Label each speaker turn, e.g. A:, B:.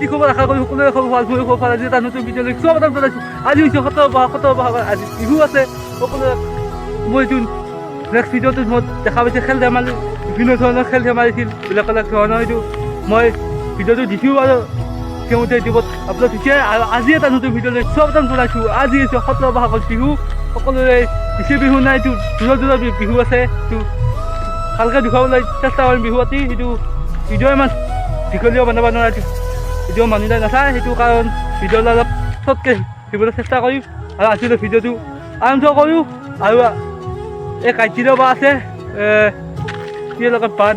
A: কি খবৰ আশা কৰি সকলোৰে খবৰ ভাল মই খবৰ ভাল আজি এটা নতুন ভিডিঅ' লৈ স্বাগতম জনাইছোঁ আজি হৈছে সতৰ বহাগ আজি বিহু আছে সকলোৰে মই যোন নেক্সট ভিডিঅ'টোত মই দেখা পাইছে খেল ধেমালি বিভিন্ন ধৰণৰ খেল ধেমালিছিল বেলেগ বেলেগ ধৰণৰ এইটো মই ভিডিঅ'টো দিছোঁ আৰু তেওঁতে ইউটিউবত আপলোড হৈছে আৰু আজি এটা নতুন ভিডিঅ' লৈ স্বাগতম জনাইছোঁ আজি হৈছে সতৰ বহাগৰ বিহু সকলোৰে বেছি বিহু নাই এইটো দূৰৰ বিহু আছে এইটো ভালকৈ দেখুৱাবলৈ চেষ্টা কৰিম বিহু পাতি সেইটো ভিডিঅ' ইমান দীঘলীয়া বনাব নোৱাৰে ভিডিঅ' মানুহে নাচায় সেইটো কাৰণ ভিডিঅ'টো অলপ চটকৈ দিবলৈ চেষ্টা কৰিম আৰু আজিলৈ ভিডিঅ'টো আৰম্ভ কৰোঁ আৰু এই কাৰ্য্য বা আছে কি লগত বাদ